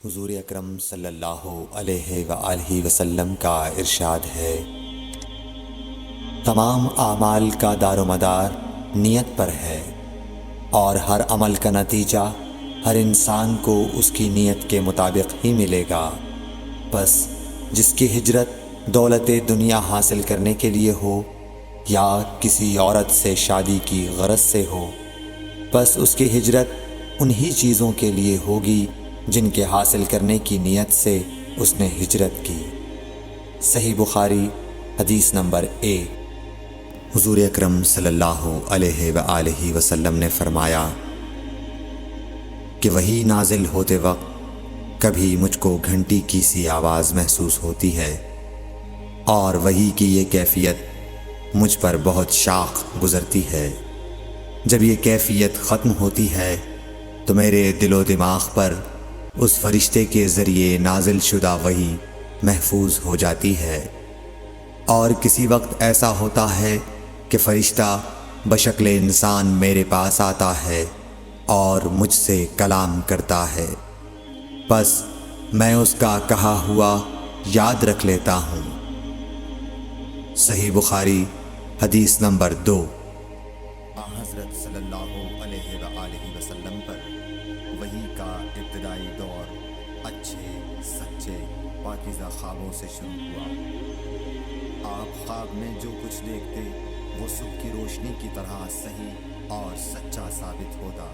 حضور اکرم صلی اللہ علیہ وآلہ وسلم کا ارشاد ہے، تمام اعمال کا دار و مدار نیت پر ہے، اور ہر عمل کا نتیجہ ہر انسان کو اس کی نیت کے مطابق ہی ملے گا۔ بس جس کی ہجرت دولت دنیا حاصل کرنے کے لیے ہو یا کسی عورت سے شادی کی غرض سے ہو، بس اس کی ہجرت انہی چیزوں کے لیے ہوگی جن کے حاصل کرنے کی نیت سے اس نے ہجرت کی۔ صحیح بخاری حدیث نمبر 1۔ حضور اکرم صلی اللہ علیہ وآلہ وسلم نے فرمایا کہ وحی نازل ہوتے وقت کبھی مجھ کو گھنٹی کی سی آواز محسوس ہوتی ہے، اور وحی کی یہ کیفیت مجھ پر بہت شاق گزرتی ہے۔ جب یہ کیفیت ختم ہوتی ہے تو میرے دل و دماغ پر اس فرشتے کے ذریعے نازل شدہ وحی محفوظ ہو جاتی ہے، اور کسی وقت ایسا ہوتا ہے کہ فرشتہ بشکل انسان میرے پاس آتا ہے اور مجھ سے کلام کرتا ہے، بس میں اس کا کہا ہوا یاد رکھ لیتا ہوں۔ صحیح بخاری حدیث نمبر 2۔ حضرت صلی اللہ علیہ وآلہ وسلم پر وحی کا ابتدائی دور اچھے سچے پاکیزہ خوابوں سے شروع ہوا۔ آپ خواب میں جو کچھ دیکھتے وہ صبح کی روشنی کی طرح صحیح اور سچا ثابت ہوتا۔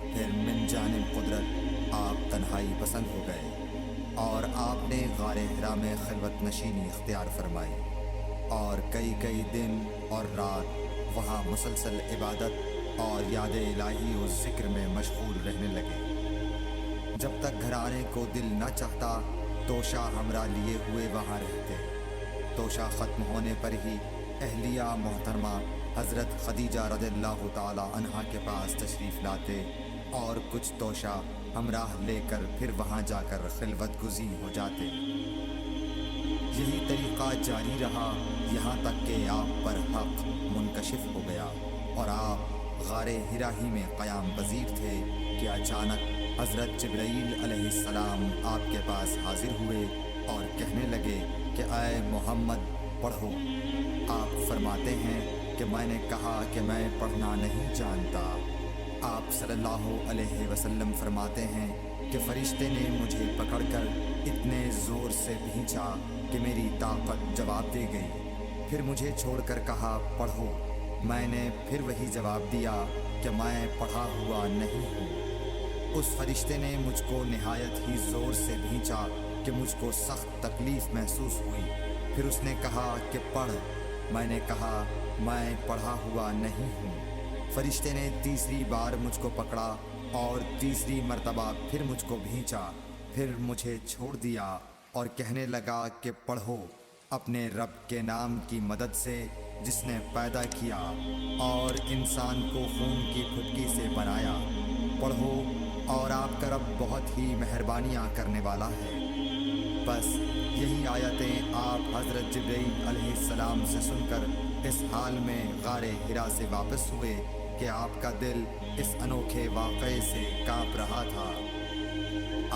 پھر من جانب قدرت آپ تنہائی پسند ہو گئے، اور آپ نے غار حرا میں خلوت نشینی اختیار فرمائی، اور کئی دن اور رات وہاں مسلسل عبادت اور یاد الہی و ذکر میں مشغول رہنے لگے۔ جب تک گھر آنے کو دل نہ چاہتا توشہ ہمراہ لیے ہوئے وہاں رہتے۔ توشہ ختم ہونے پر ہی اہلیہ محترمہ حضرت خدیجہ رضی اللہ تعالی عنہا کے پاس تشریف لاتے، اور کچھ توشہ ہمراہ لے کر پھر وہاں جا کر خلوت گزین ہو جاتے۔ یہی طریقہ جاری رہا یہاں تک کہ آپ پر حق منکشف ہو گیا، اور آپ غار حرا ہی میں قیام پذیر تھے کہ اچانک حضرت جبرائیل علیہ السلام آپ کے پاس حاضر ہوئے اور کہنے لگے کہ اے محمد پڑھو۔ آپ فرماتے ہیں کہ میں نے کہا کہ میں پڑھنا نہیں جانتا۔ آپ صلی اللہ علیہ وسلم فرماتے ہیں کہ فرشتے نے مجھے پکڑ کر اتنے زور سے بھینچا کہ میری طاقت جواب دے گئی۔ پھر مجھے چھوڑ کر کہا پڑھو۔ میں نے پھر وہی جواب دیا کہ میں پڑھا ہوا نہیں ہوں۔ اس فرشتے نے مجھ کو نہایت ہی زور سے بھینچا کہ مجھ کو سخت تکلیف محسوس ہوئی۔ پھر اس نے کہا کہ پڑھ۔ میں نے کہا میں پڑھا ہوا نہیں ہوں۔ فرشتے نے تیسری بار مجھ کو پکڑا اور تیسری مرتبہ پھر مجھ کو بھینچا، پھر مجھے چھوڑ دیا اور کہنے لگا کہ پڑھو اپنے رب کے نام کی مدد سے جس نے پیدا کیا اور انسان کو خون کی پھٹکی سے بنایا۔ پڑھو اور آپ کا رب بہت ہی مہربانیاں کرنے والا ہے۔ بس یہی آیتیں آپ حضرت جبرائیل علیہ السلام سے سن کر اس حال میں غار حرا سے واپس ہوئے کہ آپ کا دل اس انوکھے واقعے سے کانپ رہا تھا۔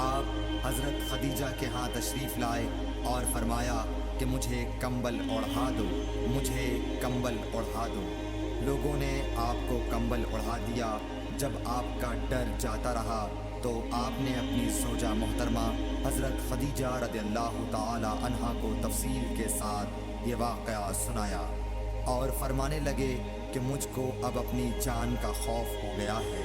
آپ حضرت خدیجہ کے ہاں تشریف لائے اور فرمایا کہ مجھے کمبل اوڑھا دو، مجھے کمبل اوڑھا دو۔ لوگوں نے آپ کو کمبل اوڑھا دیا۔ جب آپ کا ڈر جاتا رہا تو آپ نے اپنی زوجہ محترمہ حضرت خدیجہ رضی اللہ تعالی عنہا کو تفصیل کے ساتھ یہ واقعہ سنایا، اور فرمانے لگے کہ مجھ کو اب اپنی جان کا خوف ہو گیا ہے۔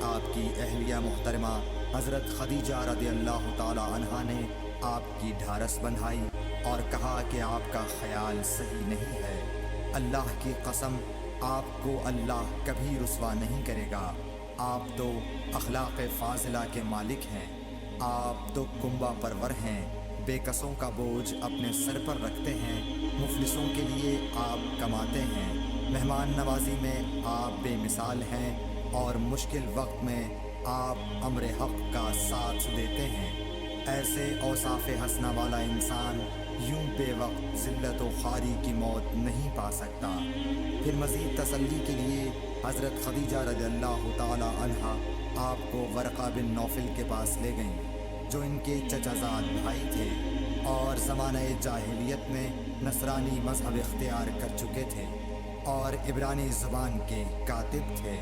آپ کی اہلیہ محترمہ حضرت خدیجہ رضی اللہ تعالی عنہا نے آپ کی ڈھارس بندھائی اور کہا کہ آپ کا خیال صحیح نہیں ہے۔ اللہ کی قسم آپ کو اللہ کبھی رسوا نہیں کرے گا۔ آپ تو اخلاق فاضلہ کے مالک ہیں، آپ تو کنبہ پرور ہیں، بے کسوں کا بوجھ اپنے سر پر رکھتے ہیں، مفلسوں کے لیے آپ کماتے ہیں، مہمان نوازی میں آپ بے مثال ہیں، اور مشکل وقت میں آپ امر حق کا ساتھ دیتے ہیں۔ ایسے اوصاف حسنہ والا انسان یوں بے وقت ذلت و خواری کی موت نہیں پا سکتا۔ پھر مزید تسلی کے لیے حضرت خدیجہ رضی اللہ تعالی عنہا آپ کو ورقہ بن نوفل کے پاس لے گئیں، جو ان کے چچازاد بھائی تھے اور زمانہ جاہلیت میں نصرانی مذہب اختیار کر چکے تھے اور عبرانی زبان کے کاتب تھے۔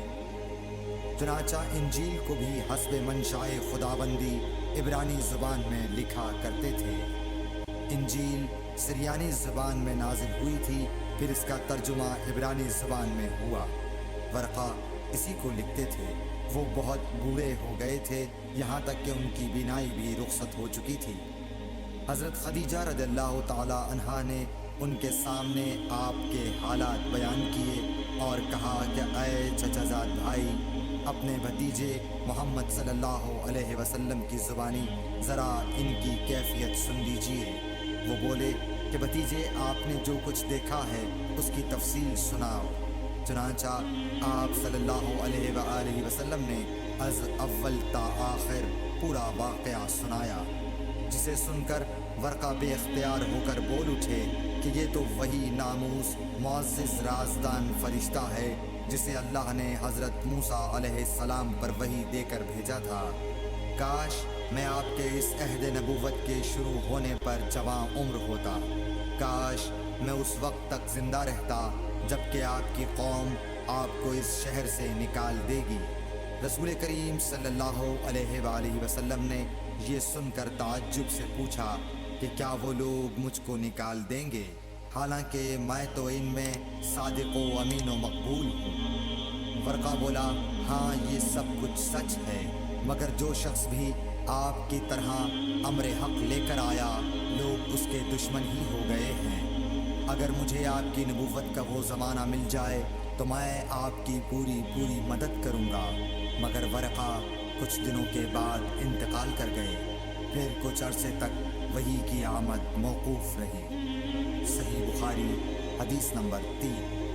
چنانچہ انجیل کو بھی حسب منشائے خداوندی عبرانی زبان میں لکھا کرتے تھے۔ انجیل سریانی زبان میں نازل ہوئی تھی، پھر اس کا ترجمہ عبرانی زبان میں ہوا۔ ورقہ اسی کو لکھتے تھے۔ وہ بہت بوڑھے ہو گئے تھے، یہاں تک کہ ان کی بینائی بھی رخصت ہو چکی تھی۔ حضرت خدیجہ رضی اللہ تعالی عنہا نے ان کے سامنے آپ کے حالات بیان کیے اور کہا کہ اے چچازاد بھائی، اپنے بھتیجے محمد صلی اللہ علیہ وسلم کی زبانی ذرا ان کی کیفیت سن لیجیے۔ وہ بولے کہ بھتیجے، آپ نے جو کچھ دیکھا ہے اس کی تفصیل سناؤ۔ چنانچہ آپ صلی اللہ علیہ وآلہ وسلم نے از اول تا آخر پورا واقعہ سنایا، جسے سن کر ورقہ بے اختیار ہو کر بول اٹھے کہ یہ تو وہی ناموس معزز رازدان فرشتہ ہے جسے اللہ نے حضرت موسیٰ علیہ السلام پر وحی دے کر بھیجا تھا۔ کاش میں آپ کے اس عہد نبوت کے شروع ہونے پر جواں عمر ہوتا، کاش میں اس وقت تک زندہ رہتا جب کہ آپ کی قوم آپ کو اس شہر سے نکال دے گی۔ رسول کریم صلی اللہ علیہ وآلہ وسلم نے یہ سن کر تعجب سے پوچھا کہ کیا وہ لوگ مجھ کو نکال دیں گے، حالانکہ میں تو ان میں صادق و امین و مقبول ہوں۔ ورقہ بولا، ہاں یہ سب کچھ سچ ہے، مگر جو شخص بھی آپ کی طرح امر حق لے کر آیا، لوگ اس کے دشمن ہی ہو گئے ہیں۔ اگر مجھے آپ کی نبوت کا وہ زمانہ مل جائے تو میں آپ کی پوری مدد کروں گا۔ مگر ورقہ کچھ دنوں کے بعد انتقال کر گئے، پھر کچھ عرصے تک وحی کی آمد موقوف رہی۔ صحیح بخاری حدیث نمبر 3۔